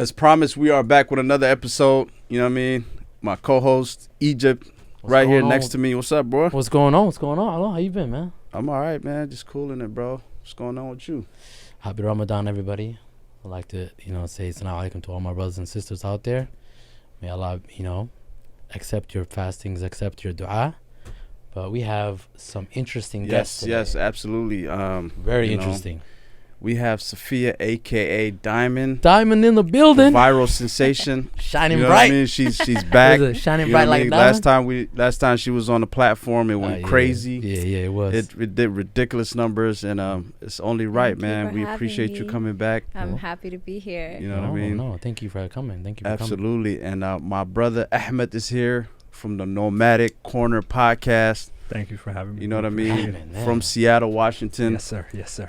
As promised, we are back with another episode. You know what I mean? My co-host, Egypt, right here next to me. What's up, bro? What's going on? Hello, how you been, man? I'm all right, man. Just cooling it, bro. What's going on with you? Happy Ramadan, everybody. I'd like to, say Assalamu alaikum to all my brothers and sisters out there. May Allah, accept your fastings, accept your dua. But we have some interesting guests today. Yes, absolutely. Very interesting. We have Safia, a.k.a. Diamond. Diamond in the building. The viral sensation. Shining you know bright. What I mean? She's back. Shining bright like diamond. Last time she was on the platform, it went crazy. Yeah, it was. It did ridiculous numbers, and it's only right, man. We appreciate you coming back. I'm happy to be here. You know what I mean? No, thank you for coming. Thank you for coming. Absolutely. And my brother Ahmed is here from the Nomadic Corner podcast. Thank you for having me. You know what I mean? Man. From Seattle, Washington. Yes, sir.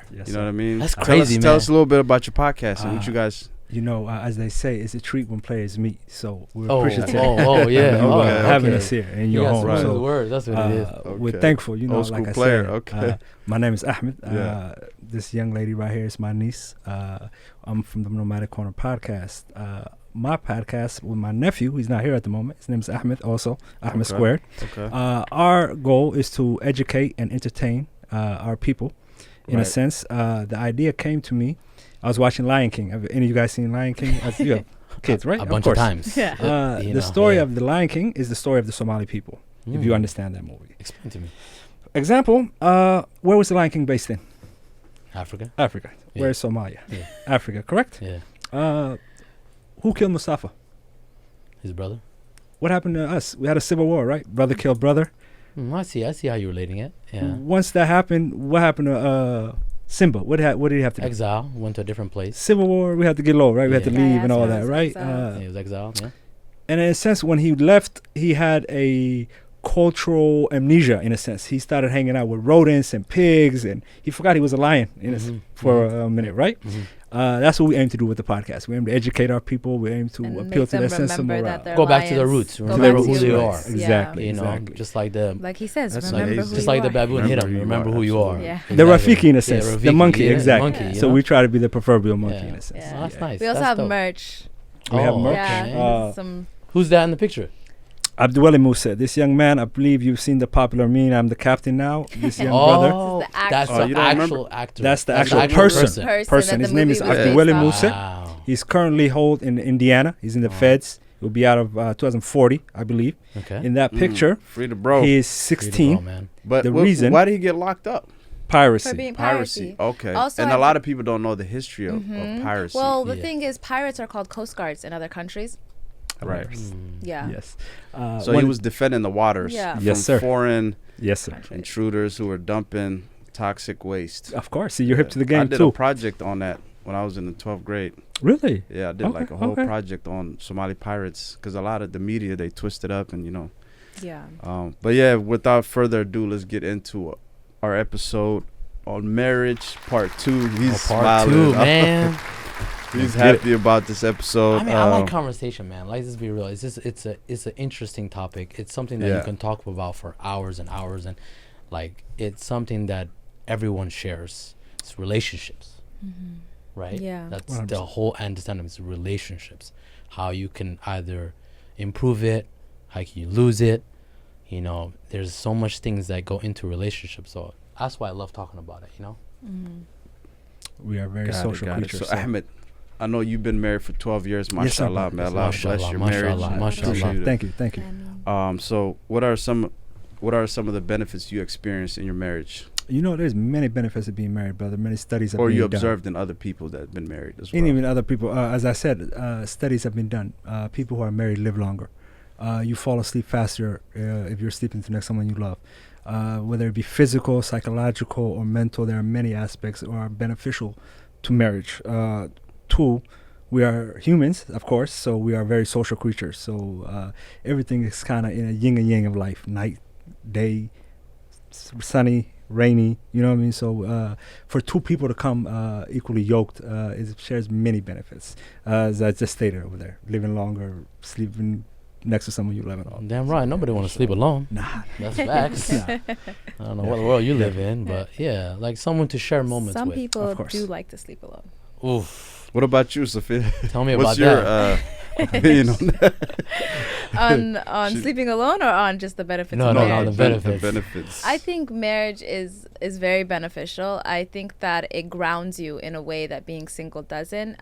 You know what I mean? That's crazy, Tell us a little bit about your podcast and what you guys... as they say, it's a treat when players meet. So we're appreciative having us here in your home. Right. So, that's what it is. We're thankful. Old like I player. said, my name is Ahmed. This young lady right here is my niece. I'm from the Nomadic Corner podcast. My podcast with my nephew, he's not here at the moment. His name is Ahmed also, Ahmed Squared. Okay. Our goal is to educate and entertain our people in a sense. The idea came to me. I was watching Lion King. Have any of you guys seen Lion King? You have kids, right? A bunch of times. Yeah. The story of the Lion King is the story of the Somali people, if you understand that movie. Explain to me. Example, where was the Lion King based in? Africa. Yeah. Where is Somalia? Yeah. Africa, correct? Yeah. Who killed Mustafa? His brother. What happened to us? We had a civil war, right? Brother killed brother. I see how you're relating it. Yeah. Once that happened, what happened to Simba? What did he have to do? Exile. Went to a different place. Civil war, we had to get low, right? We had to leave and all that, right? He was exiled, yeah. And in a sense, when he left, he had a cultural amnesia, in a sense. He started hanging out with rodents and pigs, and he forgot he was a lion for a minute, right? That's what we aim to do with the podcast. We aim to educate our people. We aim to appeal to their sense of morale. Go back to the roots. Remember who they are. Exactly. Just like the... Like he says, That's remember like, who just you like are. the baboon hit him. Remember who you are. Yeah. The Rafiki, in a sense. Rafiki, the monkey, exactly. Monkey, so we try to be the proverbial monkey, in a sense. Yeah. Oh, that's nice. We also have merch. We have merch. Yeah. Who's that in the picture? Abdouali Moussa, this young man, I believe you've seen the popular meme, I'm the captain now. This young brother. That's the actual actor. That's the actual person. His name is Abdouali Moussa. Wow. He's currently held in Indiana. He's in the feds. He'll be out of 2040, I believe. Okay. In that picture, free to bro. he is 16. Bro, man. But the reason, why did he get locked up? Piracy. For being piracy. Okay. Also, and a lot of people don't know the history of piracy. Well, the thing is, pirates are called coast guards in other countries. Right. Yeah. Yes. So he was defending the waters from foreign intruders who were dumping toxic waste. Of course. See, you're hip to the game, I did too. a project on that when I was in the 12th grade. Really? Yeah, I did like a whole project on Somali pirates because a lot of the media, they twist it up and, Yeah. But yeah, without further ado, let's get into our episode on marriage, part 2. He's part smiling. 2, man. He's happy about this episode. I mean, I like conversation, man. Like, let's be real. It's an interesting topic. It's something that you can talk about for hours and hours, and like it's something that everyone shares. It's relationships, right? Yeah, that's 100%. the whole understanding. It's relationships. How you can either improve it, how can you lose it. There's so much things that go into relationships. So that's why I love talking about it. We are very social creatures. So Ahmed, I know you've been married for 12 years. Mashallah, man. Allah bless your marriage. Mashallah. Thank you. So what are some of the benefits you experienced in your marriage? There's many benefits of being married, brother. Many studies have been done. Or you observed in other people that have been married as well. And even other people. As I said, studies have been done. People who are married live longer. You fall asleep faster if you're sleeping next to someone you love. Whether it be physical, psychological, or mental, there are many aspects that are beneficial to marriage. 2, we are humans, of course, so we are very social creatures. So everything is kind of in a yin and yang of life. Night, day, sunny, rainy, you know what I mean? So for 2 people to come equally yoked, it shares many benefits. As I just stated over there, living longer, sleeping next to someone you love and all. Damn right. Nobody want to sleep alone. Nah. That's facts. I don't know what world you live in, but yeah, like someone to share moments with. Some people Of course. do like to sleep alone. Oof. What about you, Safia? Tell me What's about your, that. opinion on that? on sleeping alone or on just the benefits No, of no, marriage? the benefits. The benefits. I think marriage is very beneficial. I think that it grounds you in a way that being single doesn't.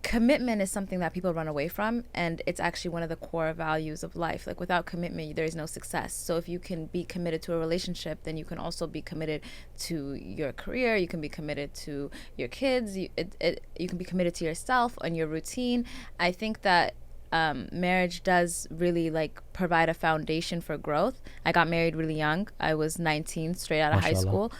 Commitment is something that people run away from, and it's actually one of the core values of life. Like, without commitment, there is no success. So if you can be committed to a relationship, then you can also be committed to your career. You can be committed to your kids. You can be committed to yourself and your routine. I think that marriage does really like provide a foundation for growth. I got married really young. I was 19, straight out of high school.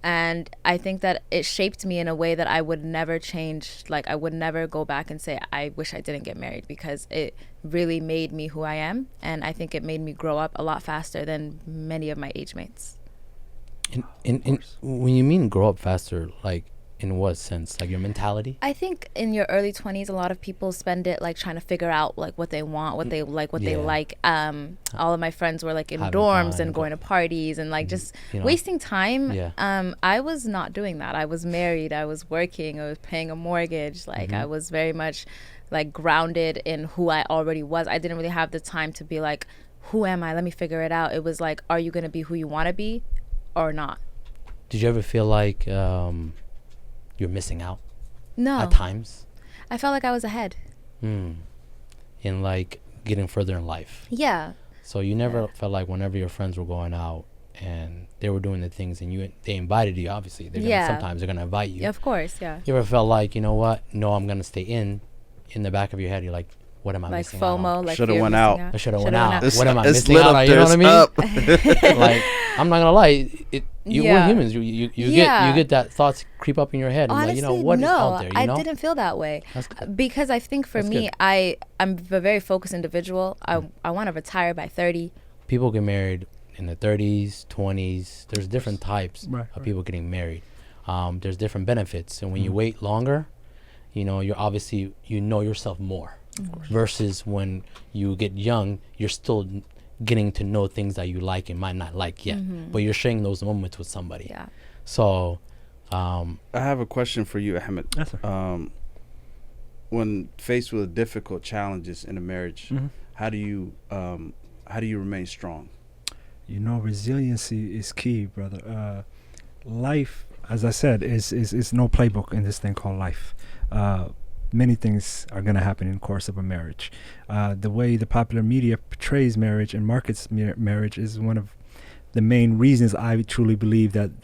And I think that it shaped me in a way that I would never change. Like, I would never go back and say, I wish I didn't get married, because it really made me who I am. And I think it made me grow up a lot faster than many of my age mates. In when you mean grow up faster, like, in what sense? Like, your mentality? I think in your early 20s, a lot of people spend it like trying to figure out like what they want, what they like, what they like. All of my friends were like in Having dorms fun, and going to parties and like just wasting time. I was not doing that. I was married. I was working. I was paying a mortgage. Like, I was very much like grounded in who I already was. I didn't really have the time to be like, who am I? Let me figure it out. It was like, are you going to be who you want to be or not? Did you ever feel like you're missing out? No. At times? I felt like I was ahead. In like getting further in life. Yeah. So you never felt like whenever your friends were going out and they were doing the things and they invited you, obviously. Sometimes they're going to invite you. Yeah, of course, yeah. You ever felt like, you know what? No, I'm going to stay in the back of your head, you're like, what am I missing out on? Like FOMO, like should have went out. I should have went out. What am I it's missing out on? You know what I mean? Up. Like, I'm not gonna lie. We're humans. You get that thoughts creep up in your head. Honestly, and like, you know, what is out there? You know? I didn't feel that way. Because I think for me, good. I'm a very focused individual. I want to retire by 30. People get married in the 30s, 20s. There's different types of people getting married. There's different benefits, and when you wait longer, you know, you're obviously you know yourself more. Versus when you get young, you're still getting to know things that you like and might not like yet, but you're sharing those moments with somebody. Yeah. So, I have a question for you, Ahmed. Yes, sir. When faced with difficult challenges in a marriage, how do you remain strong? You know, resiliency is key, brother. Life, as I said, is no playbook in this thing called life. Many things are going to happen in the course of a marriage. The way the popular media portrays marriage and markets marriage is one of the main reasons I truly believe that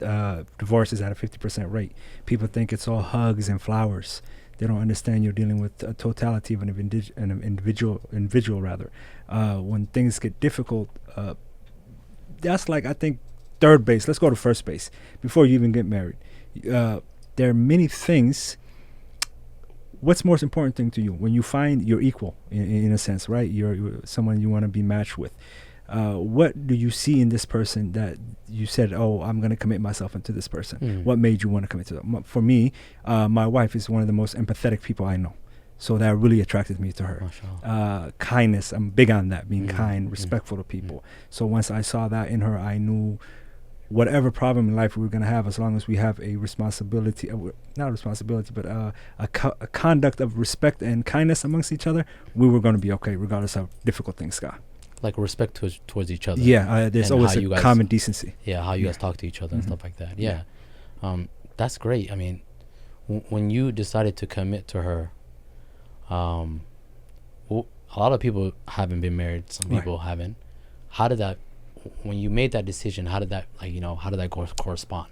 divorce is at a 50% rate. People think it's all hugs and flowers. They don't understand you're dealing with a totality of an individual. When things get difficult, that's like, I think, third base. Let's go to first base before you even get married. There are many things. What's most important thing to you when you find your equal, in a sense, right? You're someone you want to be matched with. What do you see in this person that you said, oh, I'm going to commit myself into this person? What made you want to commit to them? For me, my wife is one of the most empathetic people I know. So that really attracted me to her. Kindness, I'm big on that, being kind, respectful to people. So once I saw that in her, I knew whatever problem in life we were going to have, as long as we have a responsibility, not a responsibility, but a conduct of respect and kindness amongst each other, we were going to be okay, regardless of how difficult things got. Like respect towards each other. Yeah, there's always a common decency. Yeah, how you guys talk to each other and stuff like that. Yeah. That's great. I mean, when you decided to commit to her, a lot of people haven't been married. Some people haven't. How did that, when you made that decision, how did that, like, you know, how did that correspond?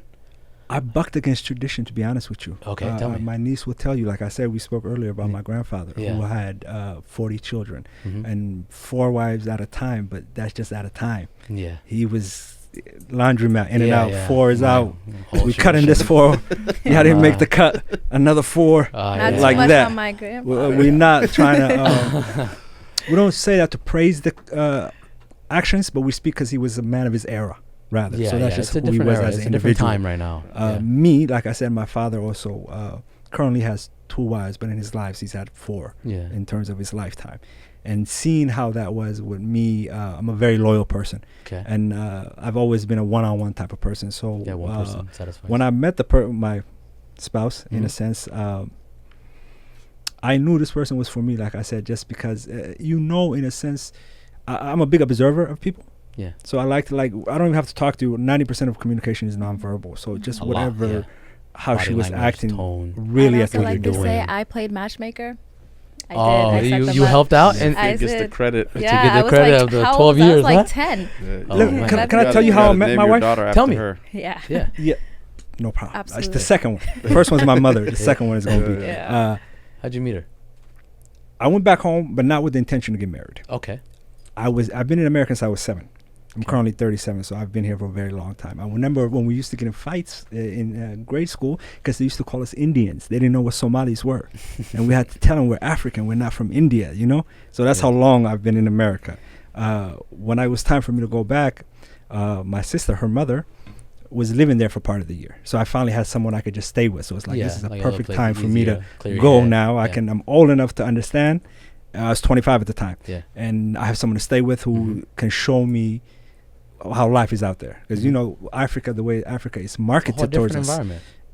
I bucked against tradition, to be honest with you. Okay, tell me. My niece will tell you, like I said, we spoke earlier about my grandfather who had 40 children and 4 wives at a time, but that's just at a time. Yeah. He was laundromat, in and out, 4 is out. We cut in this 4. I didn't make the cut. Another 4. Not like too much that. on my grandfather. We're not trying to, we don't say that to praise the actions, but we speak because he was a man of his era. Rather, so that's just who he was as an individual. It's a different time right now. Me, like I said, my father also currently has 2 wives, but in his lives he's had 4 in terms of his lifetime. And seeing how that was with me, I'm a very loyal person, and I've always been a one-on-one type of person. So one person satisfies. when I met my spouse, in a sense, I knew this person was for me, like I said, just because, in a sense, I'm a big observer of people. Yeah. So I like to, I don't even have to talk to you. 90% of communication is nonverbal. So just whatever, how body she was language, acting, tone. really I'd at what like you're to doing. say I played matchmaker. I did. you helped out, And and he gets the credit. Yeah, get the I was credit like, of the how 12 old? years, I was like huh? 10. Yeah. Can I tell you how I met my wife? Tell me. Her. Yeah. Yeah. No problem. Absolutely. The second one. The first one's my mother. The second one is going to be. Yeah. How'd you meet her? I went back home, but not with the intention to get married. Okay. I've been in America since I was 7. I'm currently 37, so I've been here for a very long time. I remember when we used to get in fights in grade school because they used to call us Indians. They didn't know what Somalis were. And we had to tell them we're African, we're not from India, So that's how long I've been in America. When it was time for me to go back, my sister, her mother, was living there for part of the year. So I finally had someone I could just stay with. So it's this is a perfect time for me to go now. I'm old enough to understand. I was 25 at the time. Yeah. And I have someone to stay with who can show me how life is out there, because Africa, the way Africa is marketed towards us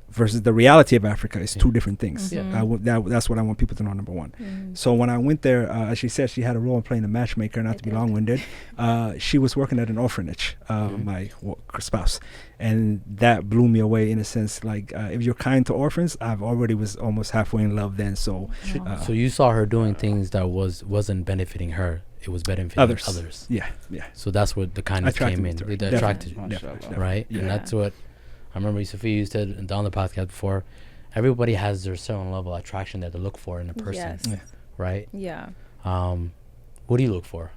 versus the reality of Africa is two different things. That's what I want people to know, number one. So when I went there, as she said, she had a role in playing a matchmaker, not to be long-winded. She was working at an orphanage, my spouse, and that blew me away in a sense. If you're kind to orphans, I've already was almost halfway in love then. So so you saw her doing things that wasn't benefiting her. It was benefiting others. Yeah. So that's where the kindness came in. It attracted you, right? Yeah. And that's what I remember. Safia, you said on the podcast before, everybody has their certain level of attraction that they look for in a person, right? Yeah. What do you look for?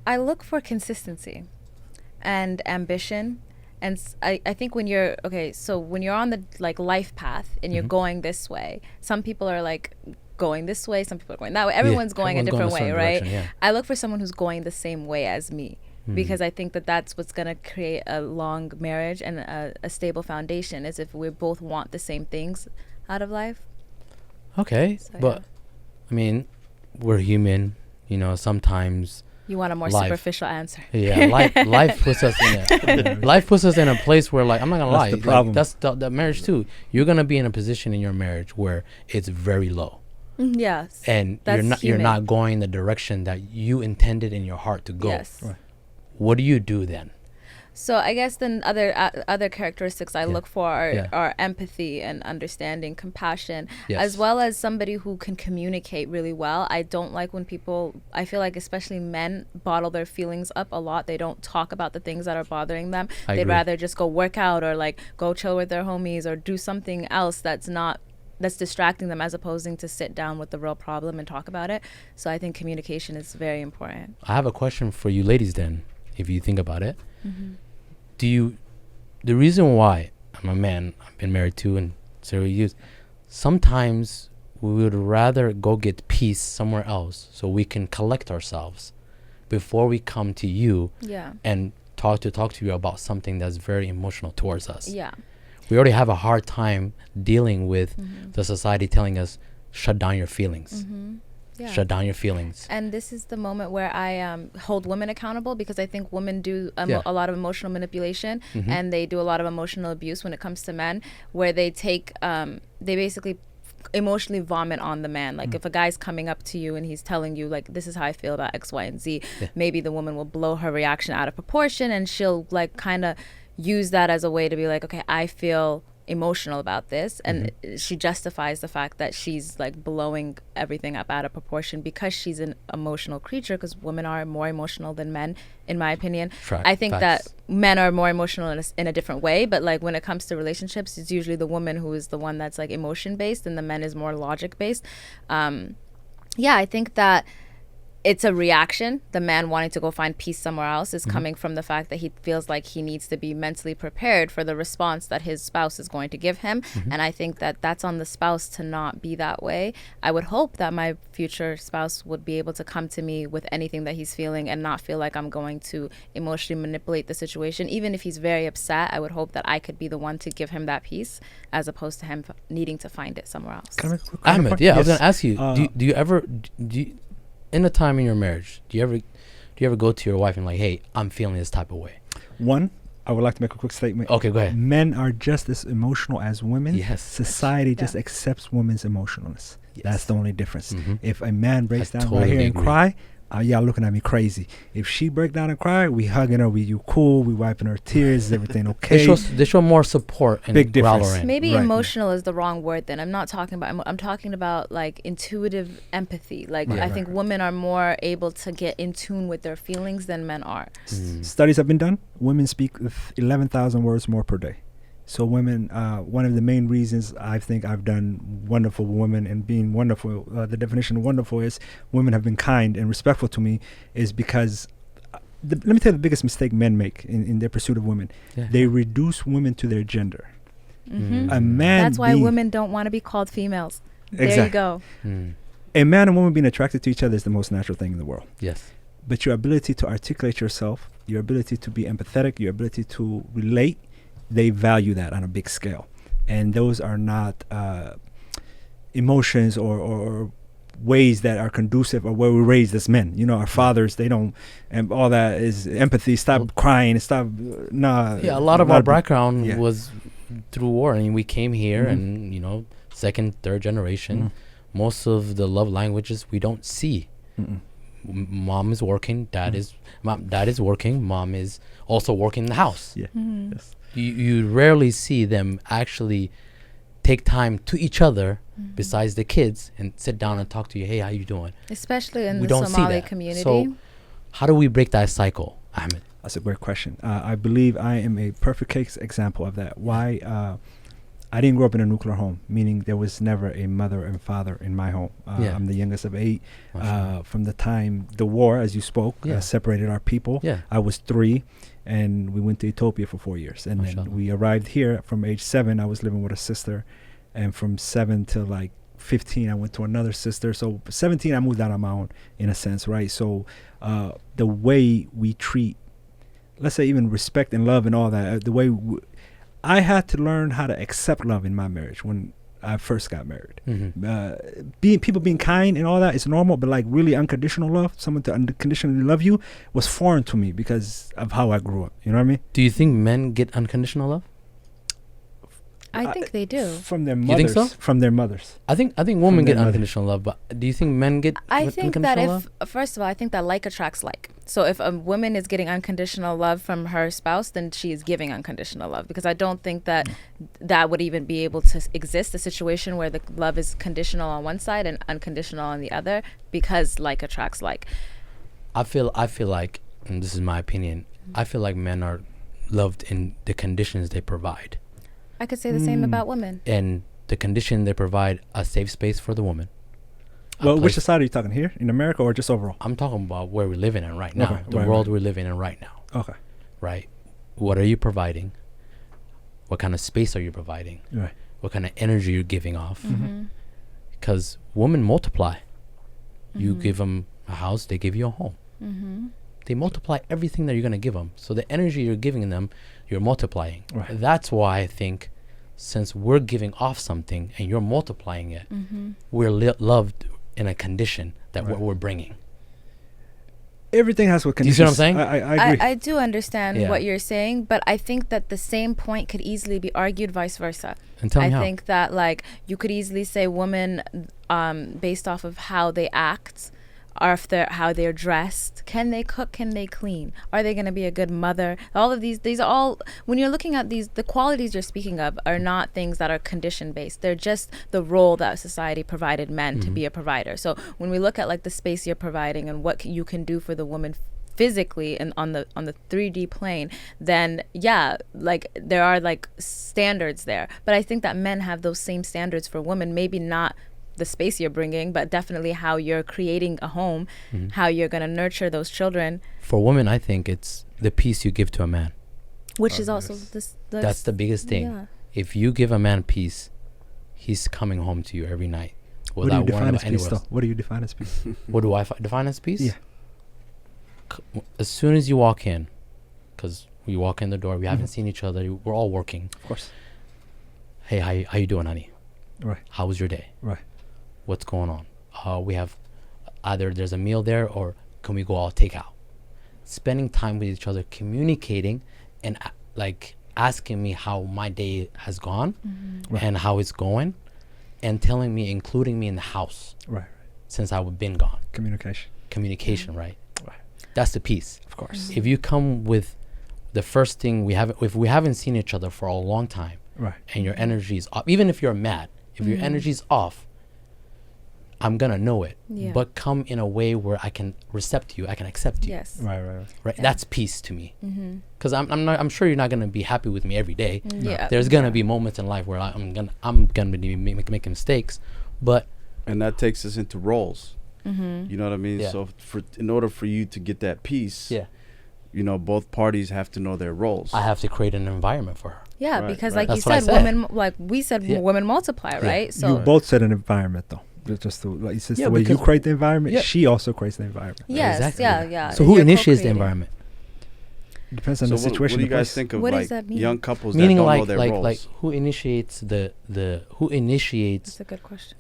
I look for consistency and ambition. And I think when you're when you're on the life path and you're going this way, some people are going this way, some people are going that way. Everyone's going a different way, right? I look for someone who's going the same way as me, because I think that's what's going to create a long marriage and a stable foundation, is if we both want the same things out of life. Okay. So, but I mean, we're human, sometimes you want a more superficial answer. Yeah, life puts us in a place where, I'm not gonna lie, the problem. That's the marriage too. You're gonna be in a position in your marriage where it's very low. Yes. And you're not going the direction that you intended in your heart to go. Yes. Right. What do you do then? So I guess then other characteristics I look for are empathy and understanding, compassion, as well as somebody who can communicate really well. I don't like when people, I feel like especially men, bottle their feelings up a lot. They don't talk about the things that are bothering them. They'd rather just go work out or go chill with their homies or do something else that's distracting them, as opposing to sit down with the real problem and talk about it. So I think communication is very important. I have a question for you ladies then, if you think about it. The reason why I'm a man, I've been married too and several years, sometimes we would rather go get peace somewhere else so we can collect ourselves before we come to you and talk to you about something that's very emotional towards us. Yeah. We already have a hard time dealing with the society telling us, shut down your feelings. Shut down your feelings. And this is the moment where I hold women accountable, because I think women do a lot of emotional manipulation and they do a lot of emotional abuse when it comes to men, where they they basically emotionally vomit on the man. If a guy's coming up to you and he's telling you this is how I feel about X, Y, and Z, maybe the woman will blow her reaction out of proportion, and she'll kind of use that as a way to be okay, I feel emotional about this, and she justifies the fact that she's blowing everything up out of proportion because she's an emotional creature, because women are more emotional than men, in my opinion. I think that men are more emotional in a different way, but when it comes to relationships, it's usually the woman who is the one that's emotion based and the men is more logic based. I think that it's a reaction. The man wanting to go find peace somewhere else is coming from the fact that he feels like he needs to be mentally prepared for the response that his spouse is going to give him. And I think that that's on the spouse to not be that way. I would hope that my future spouse would be able to come to me with anything that he's feeling and not feel like I'm going to emotionally manipulate the situation. Even if he's very upset, I would hope that I could be the one to give him that peace, as opposed to him needing to find it somewhere else. Ahmed, I was going to ask you, do you ever... in a time in your marriage, do you ever go to your wife and hey, I'm feeling this type of way? One, I would like to make a quick statement. Okay, go ahead. Men are just as emotional as women. Yes. Society just Yeah. accepts women's emotionalness. Yes. That's the only difference. Mhm. If a man breaks I down right totally here and agree. cry, y'all looking at me crazy. If she break down and cry, we hugging her, we you cool, we wiping her tears, is everything okay? They show more support and Big difference. growl her in. Maybe Right. emotional is the wrong word then. I'm not talking about I'm talking about like intuitive empathy. Like Right, I right, think right. women are more able to get in tune with their feelings than men are. Studies have been done. Women speak with 11,000 words more per day. So women, one of the main reasons I think I've done wonderful women and being wonderful, the definition of wonderful is women have been kind and respectful to me, is because let me tell you the biggest mistake men make in their pursuit of women. Yeah. They reduce women to their gender. Hmm A man That's why being- women don't want to be called females. There Exactly. you go. Mm. A man and woman being attracted to each other is the most natural thing in the world. Yes. But your ability to articulate yourself, your ability to be empathetic, your ability to relate, they value that on a big scale. And those are not emotions or ways that are conducive or where we're raised as men. You know, our fathers, they don't, and all that is empathy. Stop crying. Stop. Nah. Yeah, a lot of our big- background yeah. was through war. I mean, we came here Mhm. and, you know, second, third generation. Mhm. Most of the love languages we don't see. Mm-mm. Mom is working, dad is working, mom is also working in the house. Yeah. Mhm. Yes. You rarely see them actually take time to each other besides the kids and sit down and talk to you. Hey, how you doing? Especially in We the don't see Somali that. community. So how do we break that cycle, Ahmed? That's a great question. I believe I am a perfect case example of that. Why? I didn't grow up in a nuclear home, meaning there was never a mother and father in my home. Yeah. I'm the youngest of 8. Mashallah. From the time the war, as you spoke, Yeah. separated our people. Yeah. I was 3, and we went to Ethiopia for 4 years. And Mashallah. then we arrived here from age 7. I was living with a sister. And from 7 to like 15, I went to another sister. So 17, I moved out on my own, in a sense, right? So the way we treat, let's say even respect and love and all that, the way I had to learn how to accept love in my marriage when I first got married. Mhm. People being kind and all that is normal, but like really unconditional love, someone to unconditionally love you, was foreign to me because of how I grew up. You know what I mean? Do you think men get unconditional love? I think they do. From their You mothers. think so? From their mothers. I think women their get mother. unconditional love, but do you think men get I think that unconditional if, love? first of all, I think that like attracts like. So if a woman is getting unconditional love from her spouse, then she is giving unconditional love, because I don't think that that would even be able to exist, a situation where the love is conditional on one side and unconditional on the other, because like attracts like. I feel like, and this is my opinion, I feel like men are loved in the conditions they provide. I could say the same about women. And the condition they provide a safe space for the woman. a Well, which place- society are you talking here? In America or just overall? I'm talking about where we're living in right now, Okay, the right, world right. we're living in right now, Okay. right? What are you providing? What kind of space are you providing? Right. What kind of energy you're giving off? Mm-hmm. Because women multiply. You Mhm. give them a house, they give you a home. Mm-hmm. They multiply everything that you're going to give them. So the energy you're giving them, you're multiplying. Right. That's why I think since we're giving off something and you're multiplying it, Mm-hmm. we're loved in a condition that Right. what we're bringing. Everything has what Do you conditions. see what I'm saying? I agree. I do understand Yeah. what you're saying, but I think that the same point could easily be argued vice versa. And tell me I how. think that like you could easily say women, based off of how they act, or if they're how they're dressed, can they cook, can they clean, are they going to be a good mother? All of these are all, when you're looking at these, the qualities you're speaking of are not things that are condition based. They're just the role that society provided men to be a provider. So when we look at like the space you're providing and what you can do for the woman physically and on the 3D plane, then yeah, like there are like standards there. But I think that men have those same standards for women, maybe not the space you're bringing, but definitely how you're creating a home, how you're going to nurture those children, For women, I think it's the peace you give to a man. which is Oh, also yes. this. That's the biggest thing. Yeah. If you give a man peace, he's coming home to you every night What do you without define worrying as about peace, anywhere though? else. What do you define as peace? What do I define as peace? Yeah. As soon as you walk in, because we walk in the door, we haven't seen each other, we're all working. Of course. Hey, how you doing, honey? Right. How was your day? Right. What's going on? We have either there's a meal there or can we go all take out? Spending time with each other, communicating, and like asking me how my day has gone Mm-hmm. Right. and how it's going, and telling me, including me in the house Right. since I've been gone. Communication. Right? Right. That's the piece. Of course. If you come with the first thing if we haven't seen each other for a long time, Right. and your energy is off, even if you're mad, if your energy's off, I'm gonna know it. Yeah. But come in a way where I can accept you. Yes. Right. Right? Yeah. That's peace to me. Mm-hmm. Because I'm sure you're not gonna be happy with me every day. Yeah. There's gonna be moments in life where I'm gonna be making mistakes, but And that takes us into roles. Mm-hmm. You know what I mean? Yeah. So in order for you to get that peace, yeah, you know, both parties have to know their roles. I have to create an environment for her. Yeah, Right, because right. like That's you what I said, said. women, like we said, Yeah. women multiply, right? So you both said an environment though. Just to, like, it's just Yeah, the way you because- create the environment. Yeah. She also creates the environment. yes, Exactly. yeah. So who You're initiates the co-creating. environment? Depends on So the situation. what do you the guys place. think of What does like that mean? young couples Meaning that don't know like their like roles? like who initiates who initiates That's a good question.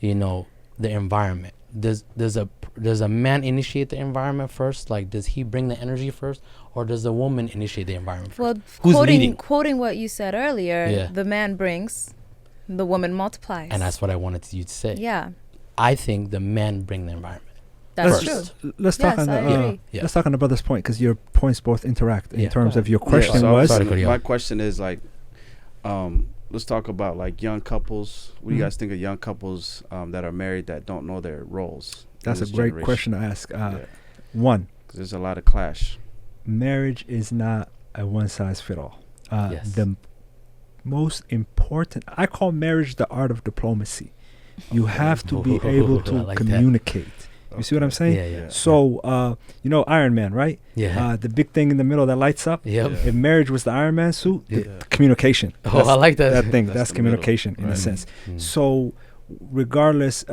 the environment? Does a man initiate the environment first? Like, does he bring the energy first, or does the woman initiate the environment first? Well, Who's leading? quoting what you said earlier, Yeah. the man brings, the woman multiplies. And that's what I wanted you to say. yeah, I think the men bring the environment. that's First. true. Let's talk Yes, on I the agree. Yeah. let's talk on the brother's point, because your points both interact in Yeah. terms of your Yeah, question so was Sorry to cut you my off. question is like, let's talk about like young couples. What do you Mhm. guys think of young couples that are married that don't know their roles? in that's a this great generation? question to ask. Yeah. One, 'Cause there's a lot of clash. marriage is not a one size fit all. Yes. The most important, I call marriage the art of diplomacy. You have to be able I to like that. communicate. You see what I'm saying? Yeah. So, you know, Iron Man, right? Yeah. The big thing in the middle that lights up. Yep. Yeah. If marriage was the Iron Man suit, the Yeah. communication. Oh, I like that. That thing. That's That's the middle, communication in a right. sense. Mm. So, regardless,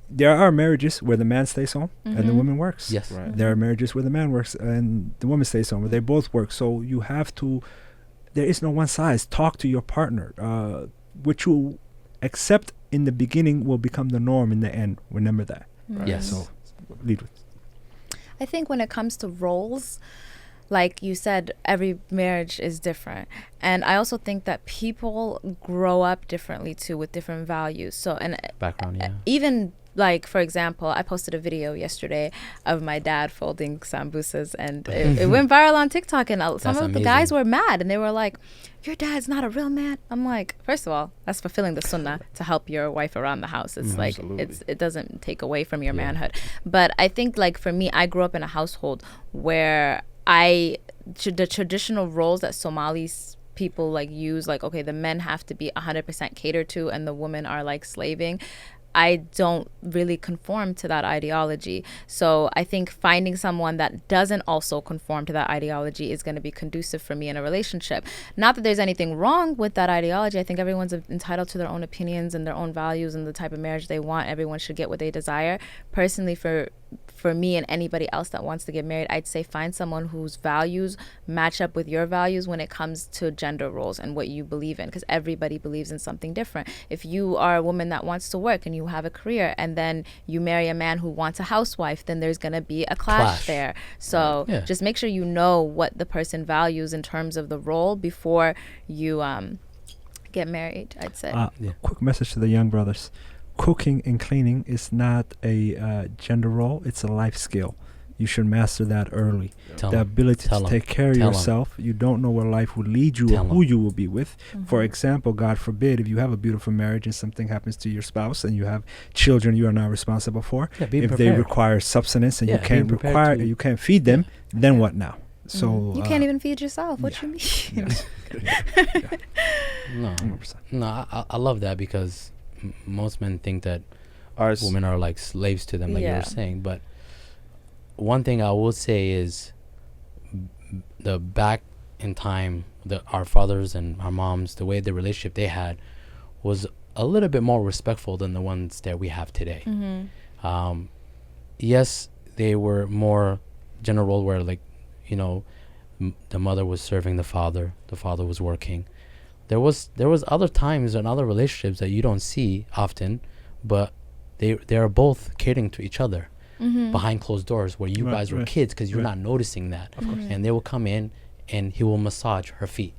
there are marriages where the man stays home and the Mhm. woman works. Yes. Right. There are marriages where the man works and the woman stays home, where they both work. So you have to. There is no one size. Talk to your partner. What you accept in the beginning will become the norm in the end. Remember that. Mhm. Yes. So, lead with. I think when it comes to roles, like you said, every marriage is different. And I also think that people grow up differently too, with different values. So, and Background. Yeah. even like, for example, I posted a video yesterday of my dad folding sambusas, and it went viral on TikTok, and some That's of the guys amazing. were mad, and they were like, your dad's not a real man. I'm like, first of all, that's fulfilling the sunnah to help your wife around the house. It's like, Absolutely. it doesn't take away from your Yeah. manhood. But I think, like, for me, I grew up in a household where the traditional roles that Somalis people like use, like, okay, the men have to be 100% catered to and the women are like slaving. I don't really conform to that ideology. So I think finding someone that doesn't also conform to that ideology is going to be conducive for me in a relationship. Not that there's anything wrong with that ideology. I think everyone's entitled to their own opinions and their own values and the type of marriage they want. Everyone should get what they desire. Personally, for me and anybody else that wants to get married, I'd say find someone whose values match up with your values when it comes to gender roles and what you believe in, because everybody believes in something different. If you are a woman that wants to work and you have a career and then you marry a man who wants a housewife, then there's going to be a clash there. So Yeah. just make sure you know what the person values in terms of the role before you get married, I'd say. Yeah. Quick message to the young brothers. Cooking and cleaning is not a gender role. It's a life skill. You should master that early. Tell The 'em. ability Tell to 'em. take care of Tell 'em. yourself. You don't know where life will lead you Tell or who 'em. you will be with. For Mhm. example, God forbid, if you have a beautiful marriage and something happens to your spouse and you have children you are not responsible for, Yeah, be if prepared. they require substance and Yeah, you be can't prepared to- you can't feed them, then what now? So Mhm. you can't even feed yourself. What yeah. you mean? yes. No, 100%. no, I love that because most men think that Ours, women are like slaves to them, like you Yeah. were saying. But one thing I will say is the back in time, our fathers and our moms, the way the relationship they had was a little bit more respectful than the ones that we have today. Mm-hmm. Yes, they were more general role where, like, you know, the mother was serving the father was working. There was other times and other relationships that you don't see often, but they are both catering to each other Mm-hmm. behind closed doors where you Right, guys were right, kids because you're right. not noticing that. Of course. And they will come in and he will massage her feet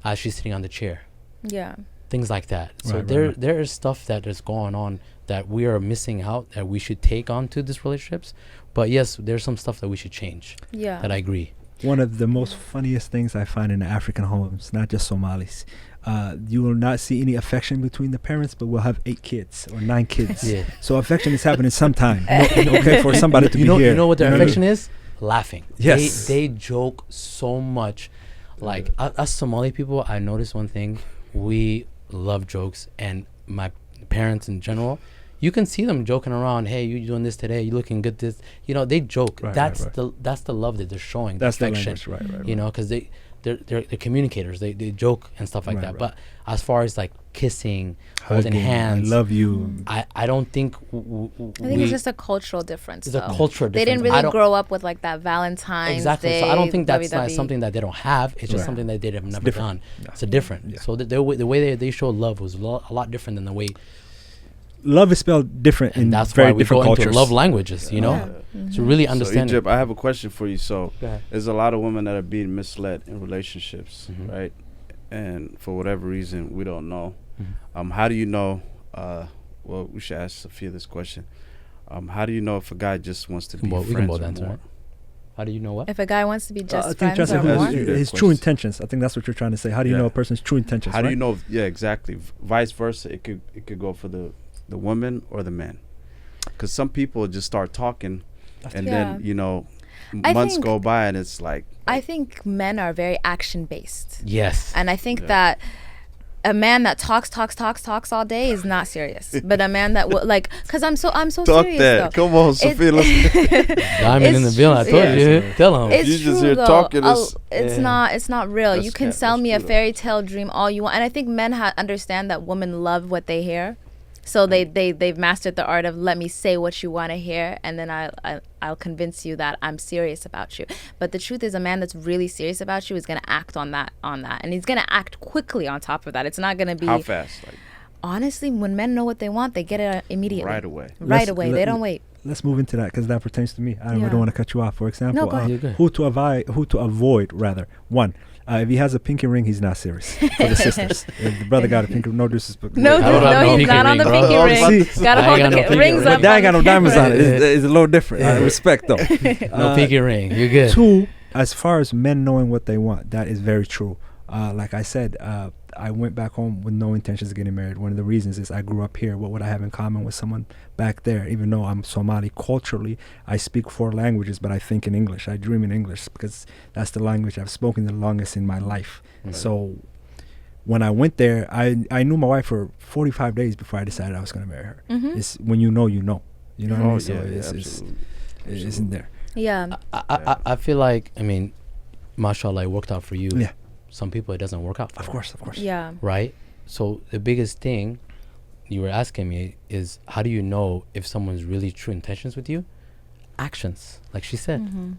as she's sitting on the chair. Yeah. Things like that. So Right, there is stuff that is going on that we are missing out that we should take on to these relationships. But yes, there's some stuff that we should change. Yeah. That I agree. One of the most funniest things I find in the African homes, not just Somalis, you will not see any affection between the parents, but we'll have 8 kids or 9 kids. Yeah. So affection is happening sometime. Okay, for somebody to be here. You know what their You know what I affection is? Laughing. Yes. They joke so much. Like us Somali people, I noticed one thing. We love jokes, and my parents in general, you can see them joking around. Hey, you doing this today? You looking good? This, they joke. Right, that's right. that's the love that they're showing. That's the affection. language, right. You know, because they're communicators. They joke and stuff like Right, that. right. But as far as like kissing, holding Hugging, hands, I love you. I don't think I think it's just a cultural difference. It's a though. cultural They didn't difference. I really don't- grow up with like that Valentine's Exactly. Day. So I don't think that's not WWE. something that they don't have. It's just Right. something that they have never different. done. Yeah. It's a different. Yeah. So the way they show love was a lot different than the way. Love is spelled different in And that's very why we different go cultures. into love languages. Yeah. To really So understand. Egypt, I have a question for you. So Go ahead. there's a lot of women that are being misled in relationships, Mhm. right? And for whatever reason, we don't know. Mhm. How do you know? Well, we should ask Safia this question. How do you know if a guy just wants to be We can friends both or answer, more? right? How do you know what? If a guy wants to be just I think friends Justin, or who's- more, who's- his Good true question. intentions. I think that's what you're trying to say. How do you Yeah. know a person's true intentions? How do right? you know? Yeah, exactly. Vice versa, it could go for the woman or the man. Because some people just start talking, and Yeah. then I months think- go by, and it's like I think men are very action based, Yes. and I think Yeah. that a man that talks all day is not serious. But a man that will because I'm so talk serious that. though. Come on, Sophia. Let's Diamond in the It's bill. I true. told Yeah. you. Tell him. It's You just true hear though. talking, it's- It's not real. That's You can cap- sell that's me a true, though. fairy tale dream all you want, and I think men understand that women love what they hear, so they've mastered the art of let me say what you want to hear, and then I'll convince you that I'm serious about you. But the truth is, a man that's really serious about you is gonna act on that, and he's gonna act quickly on top of that. It's not gonna be How fast? Like honestly. When men know what they want, they get it immediately, right away. Right away. They don't wait. Let's move into that because that pertains to me. I Yeah. don't want to cut you off. For example, No, go ahead. You're good. who to avoid rather. One, if he has a pinky ring, he's not serious. For the sisters, if the brother got a pinky, no disrespect. No, I don't have no he's pinky not on the ring. pinky Oh, ring. see, Gotta I hold ain't the got no pinky rings ring. up. But dad ain't got no on the diamonds on camera. it. It's a little different. Respect though. No pinky ring. You're good. Two, as far as men knowing what they want, that is very true. Like I said, I went back home with no intentions of getting married. One of the reasons is I grew up here. What would I have in common with someone back there? Even though I'm Somali culturally, I speak 4 languages, but I think in English. I dream in English because that's the language I've spoken the longest in my life. Right. So when I went there, I knew my wife for 45 days before I decided I was going to marry her. Mhm. It's when you know, you know. You know what I mean? Oh So yeah, it's absolutely. in there. Yeah. I feel like, I mean, mashallah, it worked out for you. Yeah. Some people it doesn't work out for. Of course. Yeah. Right? So the biggest thing you were asking me is how do you know if someone's really true intentions with you? Actions, like she said. Mhm.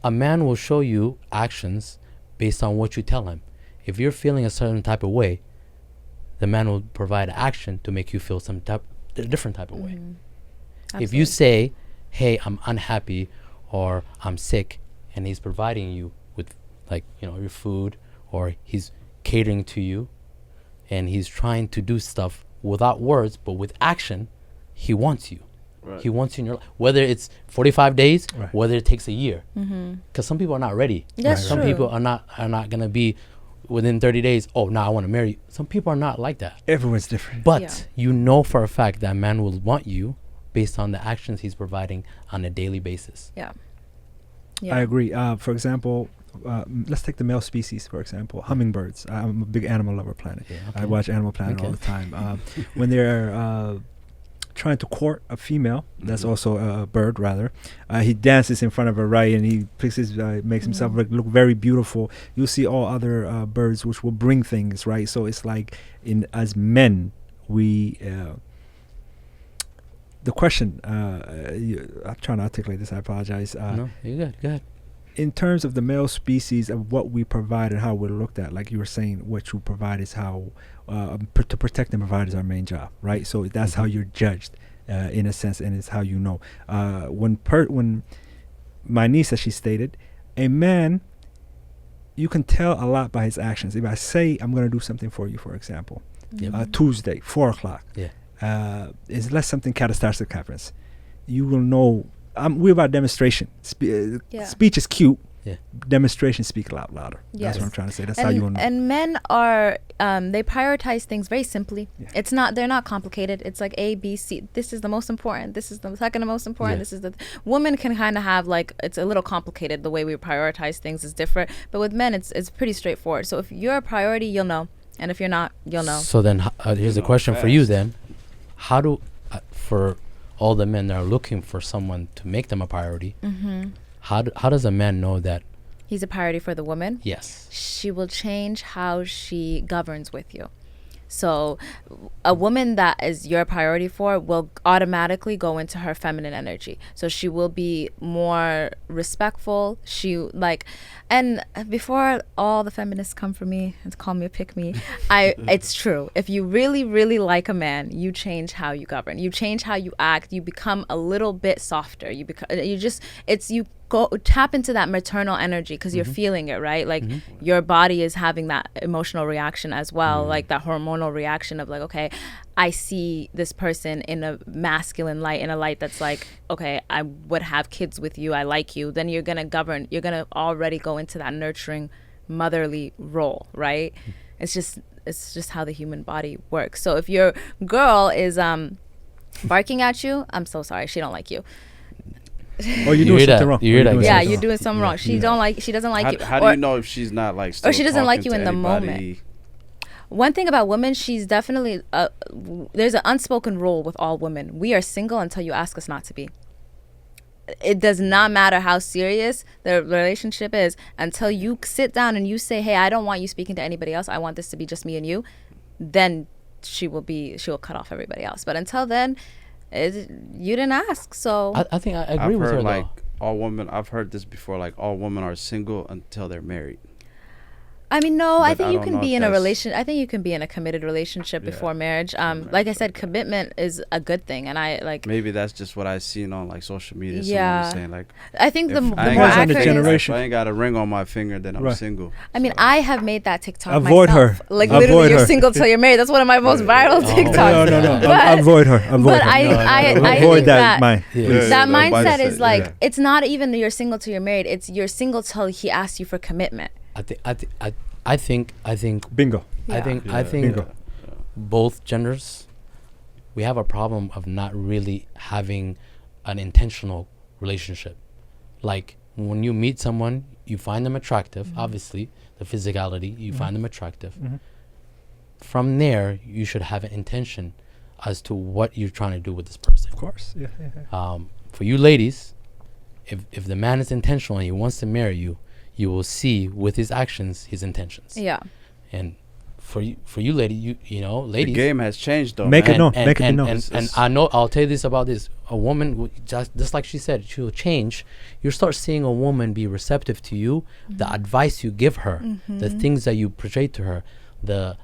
A man will show you actions based on what you tell him. If you're feeling a certain type of way, the man will provide action to make you feel a different type of way. Mhm. If you Absolutely. say, hey, I'm unhappy or I'm sick, and he's providing you with your food, or he's catering to you, and he's trying to do stuff without words but with action, he wants you. Right. He wants you in your life. Whether it's 45 days, Right. whether it takes a year. Mhm. Because some people are not ready. That's Some true. people are not going to be within 30 days, oh, now I want to marry you. Some people are not like that. Everyone's different. But Yeah. you know for a fact that man will want you based on the actions he's providing on a daily basis. Yeah. I agree. For example, let's take the male species, for example, hummingbirds. I'm a big Animal Lover Planet. Yeah, I okay. watch Animal Planet all Okay. the time. When they're trying to court a female, that's Mhm. also a bird, rather, he dances in front of her, right, and he makes himself look very beautiful. You'll see all other birds which will bring things, right? So it's like, as men, we... the question, I'm trying to articulate this, I apologize. No, you're good. Go ahead. In terms of the male species of what we provide and how we're looked at, like you were saying, what you provide is how to protect and provide is our main job, right? So that's how you're judged, in a sense, and it's how you know. When my niece, as she stated, a man you can tell a lot by his actions. If I say I'm going to do something for you, for example, Tuesday, 4:00, unless something catastrophic happens, you will know. We're about demonstration. Speech is cute. Yeah. Demonstrations speak a lot louder. Yes. That's what I'm trying to say. That's how you will know. And men are, they prioritize things very simply. Yeah. They're not complicated. It's like A, B, C. This is the most important. This is the second most important. This is the woman can kind of have like, it's a little complicated. The way we prioritize things is different. But with men, it's pretty straightforward. So if you're a priority, you'll know. And if you're not, you'll know. So then here's a question for you then. How do, for all the men that are looking for someone to make them a priority, how does a man know that he's a priority for the woman? Yes. She will change how she governs with you. So a woman that is your priority for will automatically go into her feminine energy. So she will be more respectful. And before all the feminists come for me and call me a pick-me, it's true. If you really, really like a man, you change how you govern. You change how you act. You become a little bit softer. You go tap into that maternal energy because you're feeling it, right? Like your body is having that emotional reaction as well, like that hormonal reaction of like, okay, I see this person in a masculine light, in a light that's like, okay, I would have kids with you, I like you. Then you're gonna govern. You're gonna already go into that nurturing, motherly role, right? It's just how the human body works. So if your girl is barking at you, I'm so sorry, she don't like you. Oh, you're doing something wrong. You're doing something wrong. She doesn't like you. How do you know if she's not like still or she doesn't like you in the anybody? moment? One thing about women, she's definitely there's an unspoken rule with all women. We are single until you ask us not to be. It does not matter how serious the relationship is until you sit down and you say, hey, I don't want you speaking to anybody else. I want this to be just me and you. Then she will cut off everybody else. But until then, you didn't ask. So I think I agree with her. Like all women, I've heard this before. Like all women are single until they're married. I mean, no, But I think you can be in a relation. I think you can be in a committed relationship before marriage. Like I said, commitment is a good thing, and I like. Maybe that's just what I seen on like social media. Yeah, saying like. I think the more accurate generation. If I ain't got a ring on my finger, then I'm single. I mean, I have made that TikTok Avoid myself. her. Like Avoid literally, her. you're single till you're married. That's one of my most viral TikToks. No. Avoid her. Avoid her. I avoid think that that mindset is like it's not even you're single till you're married. It's you're single till he asks you for commitment. I think bingo. I think bingo. Both genders, we have a problem of not really having an intentional relationship. Like when you meet someone, you find them attractive, obviously the physicality, you find them attractive. From there, you should have an intention as to what you're trying to do with this person. Of course. For you ladies, if the man is intentional and he wants to marry you, you will see with his actions his intentions. Yeah. And for you lady, you know, ladies, the game has changed though. Make it known. And I know, I'll tell you this about this. A woman, just like she said, she will change. You start seeing a woman be receptive to you, the advice you give her, the things that you portray to her, the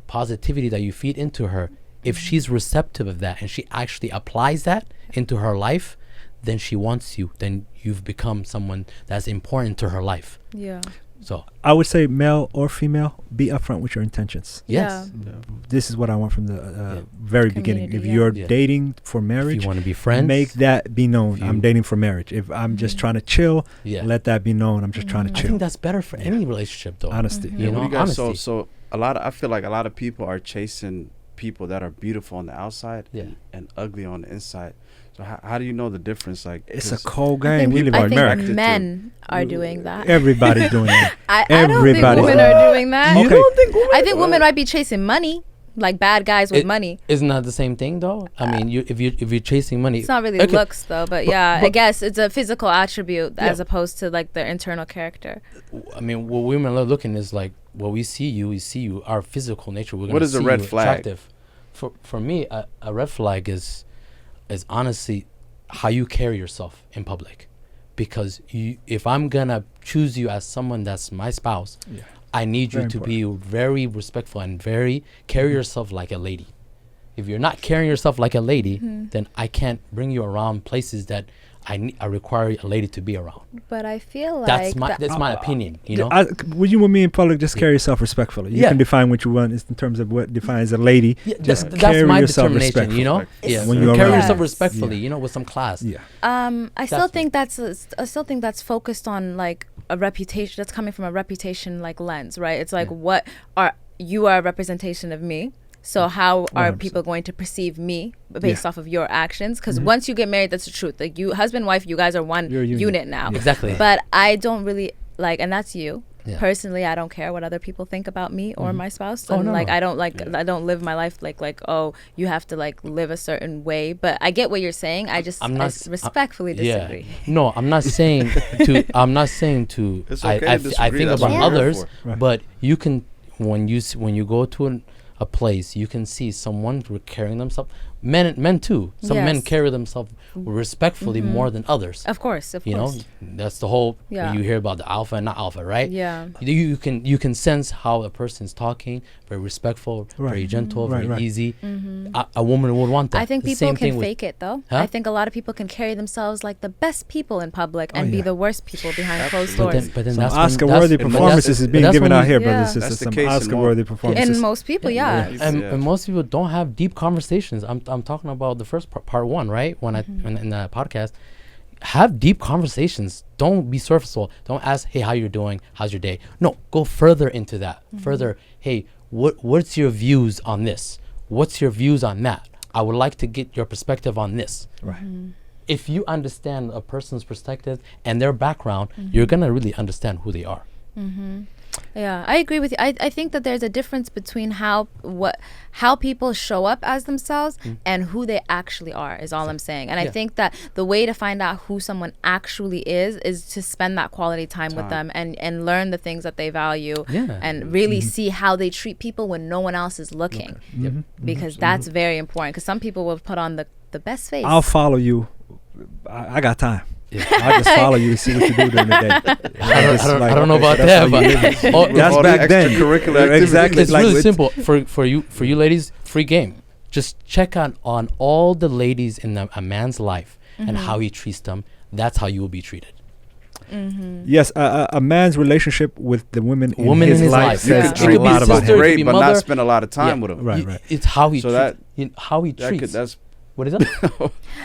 positivity that you feed into her. If she's receptive of that and she actually applies that into her life, then she wants you. Then you've become someone that's important to her life. Yeah. So I would say, male or female, be upfront with your intentions. Yes. Yeah. This is what I want from the very beginning. If you're dating for marriage, if you want to be friends, make that be known. I'm dating for marriage. If I'm just trying to chill, let that be known. I'm just trying to chill. I think that's better for any relationship, though. Honesty. You know, what do you guys, honesty. So I feel like a lot of people are chasing people that are beautiful on the outside and ugly on the inside. So how do you know the difference? Like it's a cold game. We live in in America. I think men are doing that. Everybody's doing that. I don't think women are doing that. You don't think women? I think women might be chasing money, like bad guys with money. Isn't that the same thing though? I mean, if you're chasing money, it's not really looks though. But I guess it's a physical attribute as opposed to like their internal character. I mean, what women are looking is like, well, we see you, our physical nature. We're what is a red flag? Attractive. For me, a red flag is honestly how you carry yourself in public. Because if I'm gonna choose you as someone that's my spouse, I need you to be very respectful and carry yourself like a lady. If you're not carrying yourself like a lady, then I can't bring you around places that I require a lady to be around. But I feel like that's my opinion, you know. When you with me in public, just carry yourself respectfully. You can define what you want in terms of what defines a lady. Just carry that's my yourself determination, respectfully. you know. Yeah, when you carry around. yourself respectfully, you know, with some class. Yeah. I still think that's focused on like a reputation. That's coming from a reputation like lens, right? It's like you are a representation of me. So how are 100%. people going to perceive me based off of your actions? Because once you get married, that's the truth. Like you, husband, wife, you guys are one unit now. Yeah. Exactly. But I don't really like, and that's you. Yeah. Personally, I don't care what other people think about me or my spouse. Oh, And no. like I don't live my life like oh, you have to like live a certain way. But I get what you're saying. I respectfully disagree. Yeah. No, I'm not saying to. It's okay I to disagree, think that's about what we're others, here for. Right. but you can when you go to a place, you can see someone carrying themselves. Men too. Some men Yes. carry themselves respectfully more than others. Of course. You know, that's the whole. Yeah. You hear about the alpha and not alpha, right? Yeah. You can sense how a person's talking, very respectful, very gentle, very easy. A woman would want that. I think The people same can thing fake it though. Huh? I think a lot of people can carry themselves like the best people in public and be the worst people behind closed doors. But then Some that's Oscar-worthy performances is being given out here, brothers and That's sisters. the Some case in Oscar-worthy performances. And most people, And most people don't have deep conversations. I'm talking about the first part one, right? When in the podcast, have deep conversations. Don't be surface. Don't ask, hey, how you doing? How's your day? No, go further into that. Further, hey, what's your views on this? What's your views on that? I would like to get your perspective on this. Right. If you understand a person's perspective and their background, you're gonna really understand who they are. Yeah, I agree with you. I think that there's a difference between how people show up as themselves and who they actually are is all I'm saying. And I think that the way to find out who someone actually is to spend that quality time with them and learn the things that they value and really see how they treat people when no one else is looking. Because that's very important, because some people will put on the best face. I'll follow you. I got time. I'll just follow you to see what you do during the day. I don't know about that, but that's back then. Extracurricular Exactly. It's really simple for you ladies. Free game. Just check on all the ladies in a man's life and how he treats them. That's how you will be treated. Yes, a man's relationship with the women in his life says It could a be lot about him. great, but mother. not spend a lot of time with them. Right. It's how he So treats. That's What is it?